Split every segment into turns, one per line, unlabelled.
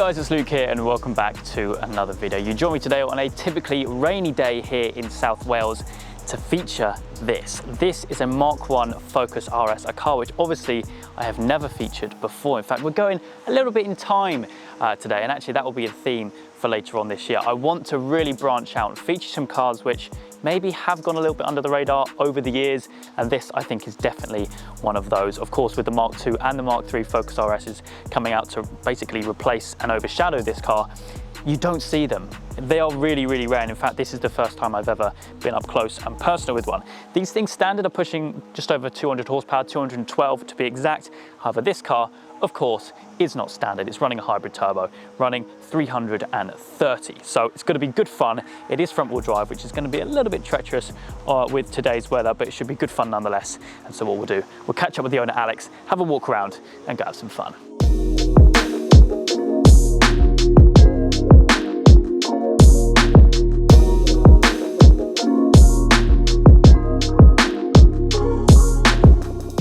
guys, it's Luke here and welcome back to another video. You join me today on a typically rainy day here in South Wales to feature this. This is a Mark 1 Focus RS, a car which obviously I have never featured before. In fact, we're going a little bit in time today, and actually that will be a theme for later on this year. I want to really branch out and feature some cars which maybe have gone a little bit under the radar over the years, and this I think is definitely one of those. Of course, with the Mark 2 and the Mark 3 Focus RSs coming out to basically replace and overshadow this car, you don't see them. They are really, really rare. And in fact, this is the first time I've ever been up close and personal with one. These things standard are pushing just over 200 horsepower, 212 to be exact. However, this car, of course, is not standard. It's running a hybrid turbo, running 330. So it's going to be good fun. It is front wheel drive, which is going to be a little bit treacherous with today's weather, but it should be good fun nonetheless. And so what we'll do, we'll catch up with the owner, Alex, have a walk around and go have some fun.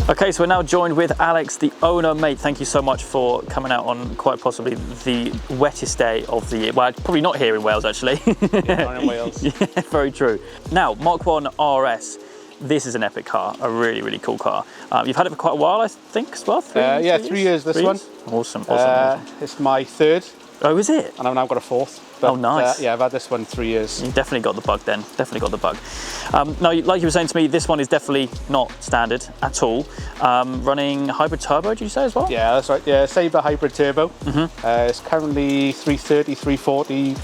Okay, so we're now joined with Alex, the owner. Mate, thank you so much for coming out on quite possibly the wettest day of the year. Well, probably not here in Wales, actually.
Yeah, not in Wales.
Yeah, very true. Now, Mark 1 RS, this is an epic car, a really, really cool car. You've had it for quite a while, I think, as well?
3 years, this one.
Awesome, awesome.
It's my third.
Oh, is it?
And I've now got a fourth. But,
oh, nice.
Yeah, I've had this one 3 years.
You definitely got the bug then, definitely got the bug. Now, like you were saying to me, this one is definitely not standard at all. Running hybrid turbo, did you say as well?
Yeah, that's right. Yeah, Sabre hybrid turbo. It's currently 330, 340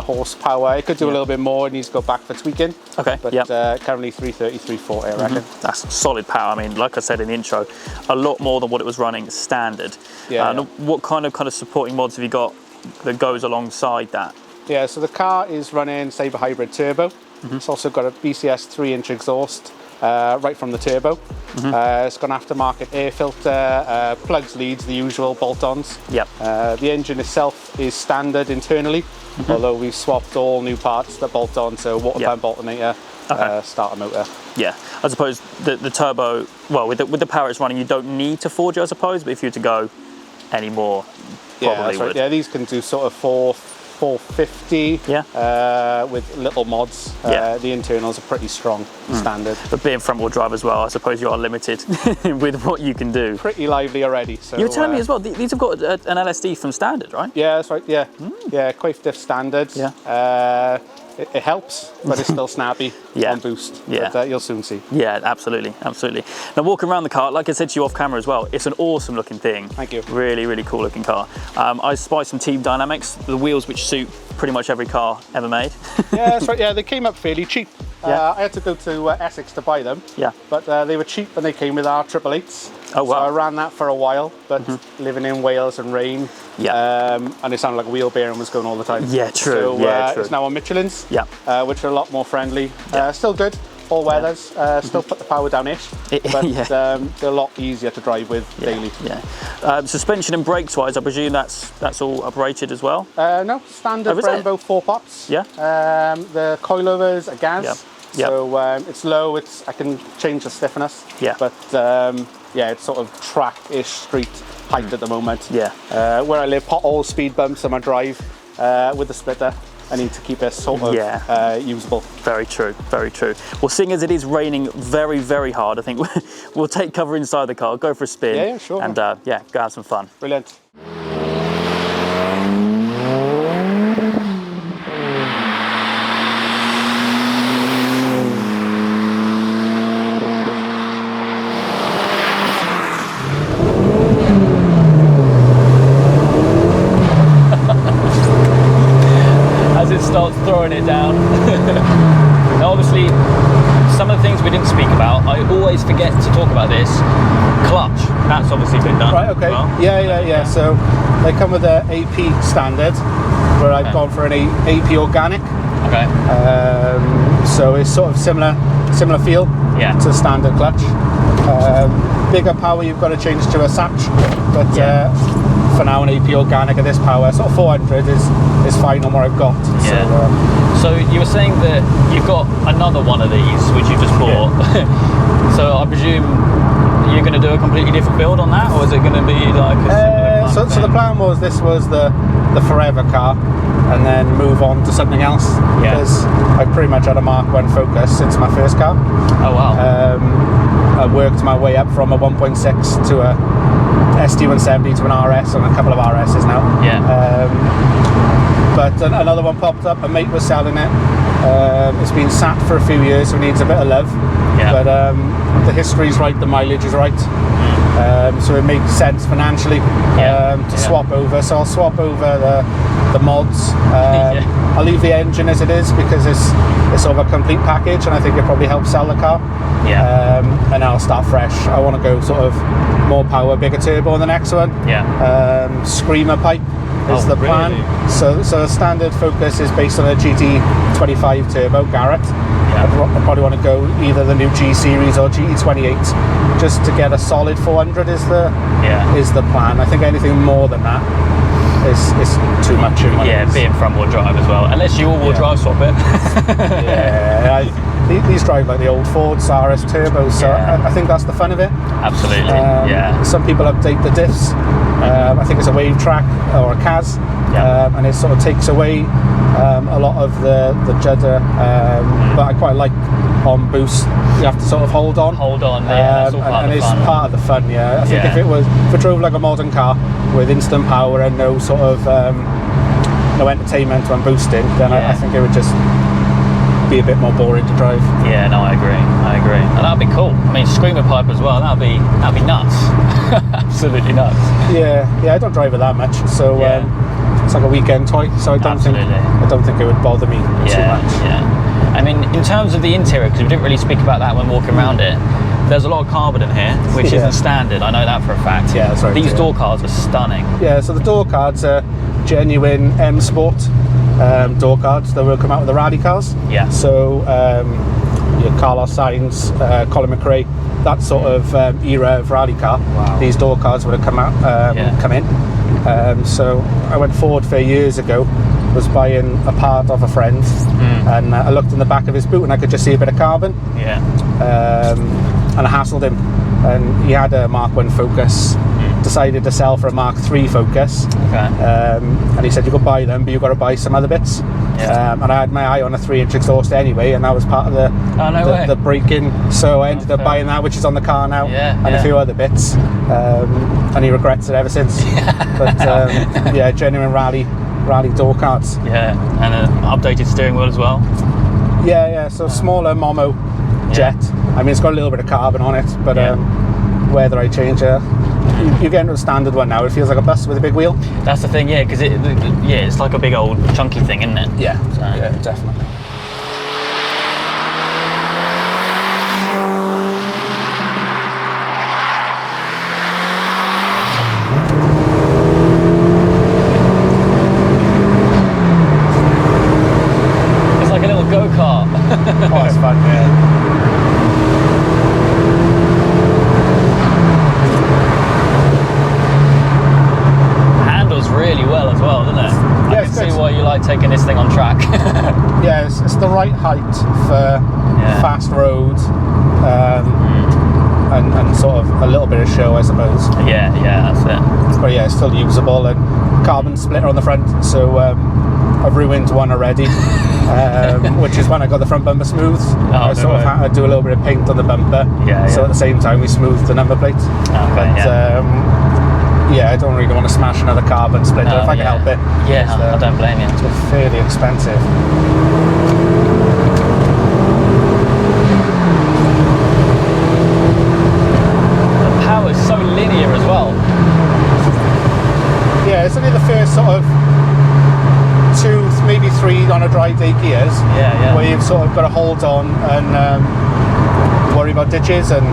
horsepower. It could do a little bit more. It needs to go back for tweaking. Okay, but currently 330, 340, I reckon.
That's solid power. I mean, like I said in the intro, a lot more than what it was running standard. Yeah. What kind of supporting mods have you got that goes alongside that?
Yeah, so the car is running Sabre hybrid turbo. It's also got a BCS 3-inch exhaust right from the turbo. It's got an aftermarket air filter, plugs, leads, the usual bolt-ons. Yep. The engine itself is standard internally, although we've swapped all new parts that bolt on, so water pump, alternator, starter motor. Yeah,
I suppose the turbo, well, with the power it's running, you don't need to forge it, I suppose, but if you were to go any more, probably would.
Yeah, these can do sort of 450 with little mods. The internals are pretty strong, standard.
But being front wheel drive as well, I suppose you are limited with what you can do.
Pretty lively already. So,
you were telling me as well, these have got an LSD from standard, right?
Yeah, that's right, yeah. Yeah, Quaife diff standard. Yeah. It helps, but it's still snappy on boost. Yeah. But you'll soon see.
Yeah, absolutely, absolutely. Now, walking around the car, like I said to you off camera as well, it's an awesome looking thing.
Thank you.
Really, really cool looking car. I spy some team dynamics, the wheels which suit pretty much every car ever made.
Yeah, that's right. Yeah, they came up fairly cheap. I had to go to Essex to buy them. Yeah. But they were cheap and they came with our 888s. Oh, wow. So I ran that for a while, but living in Wales and rain, and it sounded like a wheel bearing was going all the time. Yeah, true. So it's now on Michelin's, which are a lot more friendly. Still good, all weathers, still put the power down-ish, but they're a lot easier to drive with daily. Yeah.
Suspension and brakes wise, I presume that's all uprated as well?
No, standard Brembo 4 pots. Yeah. The coilovers are gas. So it's low, I can change the stiffness. Yeah. But yeah, it's sort of track-ish street height at the moment. Yeah. Where I live, potholes, speed bumps on my drive with the splitter. I need to keep it sort of usable. Very true, very true. Well, seeing as it is raining very, very hard, I think we'll take cover inside the car, go for a spin. Yeah, sure. And go have some fun. Brilliant. Starts throwing it down. Now obviously some of the things we didn't speak about, I always forget to talk about this. Clutch, that's obviously been done. Right, okay. Well. Yeah. So they come with an AP standard, where I've gone for an AP organic. Okay. So it's sort of similar feel to standard clutch. Bigger power you've got to change to a Satch, but for now an AP organic at this power, sort of 400 is fine on what I've got. Yeah. So you were saying that you've got another one of these which you just bought. So I presume you're going to do a completely different build on that, or is it going to be like a similar
So the plan was this was the forever car, and then move on to something else.
Yeah.
Because I pretty much had a Mark 1 Focus since my first car.
Oh wow.
I worked my way up from a 1.6 to a SD170 to an RS and a couple of RSs now.
Yeah.
But another one popped up. A mate was selling it. It's been sat for a few years, so it needs a bit of love.
Yeah.
But the history's right, the mileage is right. So it makes sense financially to swap over. So I'll swap over the mods. I'll leave the engine as it is because it's sort of a complete package, and I think it probably helps sell the car.
Yeah.
And I'll start fresh. I want to go sort of more power, bigger turbo on the next one.
Yeah.
Screamer pipe is the plan.
Really?
So the standard Focus is based on a GT25 turbo Garrett. I probably want to go either the new G series or GT28 just to get a solid 400 is the plan. I think anything more than that is too much in my eyes.
being front wheel drive as well, unless you all-wheel drive swap it.
These drive like the old Ford's RS turbos, so I think that's the fun of it.
Absolutely.
Some people update the diffs. I think it's a wave track or a CAS, and it sort of takes away a lot of the judder, but I quite like on boost you have to sort of hold on,
that's all part
and
of the
it's
fun.
part of the fun. I think if it drove like a modern car with instant power and no sort of no entertainment when boosting, then I think it would just be a bit more boring to drive.
Yeah, no, I agree, and that'd be cool. I mean, screamer pipe as well, that'd be nuts. Absolutely nuts.
I don't drive it that much, so it's like a weekend toy, so I don't think it would bother me too much.
I mean, in terms of the interior, because we didn't really speak about that when walking around it, there's a lot of carbon in here, which isn't standard. I know that for a fact.
Yeah, that's right.
These door cards are stunning.
Yeah, so the door cards are genuine M Sport door cards that will come out with the rally cars.
Yeah.
So your Carlos Sainz, Colin McRae, that sort of era of rally car.
Wow.
These door cards would have come out, come in. So I went Ford Fair years ago, was buying a part of a friend, and I looked in the back of his boot and I could just see a bit of carbon.
Yeah.
And I hassled him, and he had a Mark 1 Focus, decided to sell for a Mark 3 Focus.
Okay.
And he said, you could buy them, but you've got to buy some other bits. And I had my eye on a 3-inch exhaust anyway, and that was part of the break-in. So I ended up buying that, which is on the car now, and a few other bits. And he regrets it ever since. But genuine rally door cards.
Yeah, and an updated steering wheel as well.
So smaller Momo jet. I mean, it's got a little bit of carbon on it, but whether I change it, you get into a standard one now. It feels like a bus with a big wheel.
That's the thing, because it's like a big old chunky thing, isn't it?
Yeah, definitely.
It's like a little go-kart.
Oh, it's fun,
Handles really well as well, doesn't it? I can see why you like taking this thing on track.
It's the right height for fast roads, and sort of a little bit of show, I suppose.
Yeah, that's it.
But it's still usable, and carbon splitter on the front, so I've ruined one already, which is when I got the front bumper smoothed. I sort of had to do a little bit of paint on the bumper, so at the same time we smoothed the number plate. I don't really want to smash another carbon splitter if I can help it.
I don't blame you.
It's fairly expensive.
The power is so linear as well.
It's only the first sort of 2, maybe 3 on a dry day gears, where you've sort of got to hold on and worry about ditches and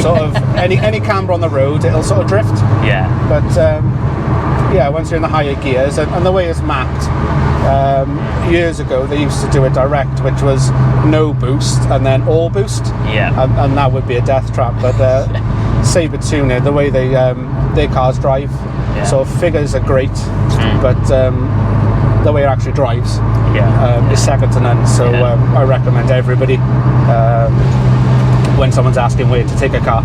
sort of any camber on the road, it'll sort of drift. But once you're in the higher gears, and the way it's mapped, years ago they used to do it direct, which was no boost and then all boost, and that would be a death trap. But Sabre Tuner, the way their cars drive, sort of figures are great, but the way it actually drives is second to none. So I recommend everybody, when someone's asking where to take a car,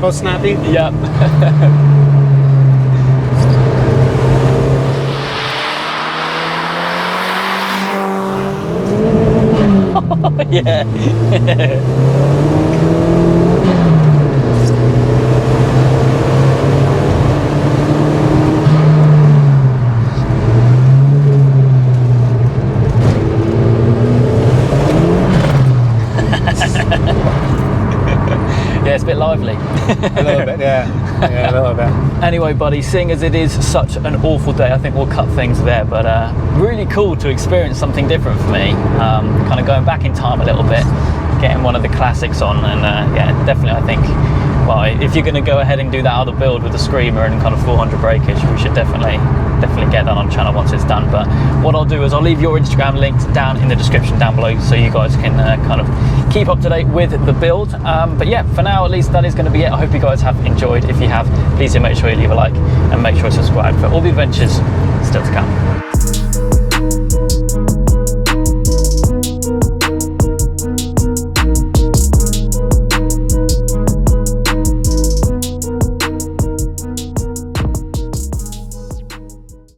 more snappy.
Yep. Yeah. Yeah, it's a bit lively.
A little bit, yeah. Yeah, a little bit.
Anyway, buddy, seeing as it is such an awful day, I think we'll cut things there, but really cool to experience something different for me. Kind of going back in time a little bit, getting one of the classics on, and yeah, definitely I think, well, if you're going to go ahead and do that other build with the Screamer and kind of 400 breakage, we should definitely get that on channel once it's done. But what I'll do is I'll leave your Instagram linked down in the description down below, so you guys can kind of keep up to date with the build. But yeah, for now at least, that is going to be it. I hope you guys have enjoyed. If you have, please do make sure you leave a like and make sure to subscribe for all the adventures still to come.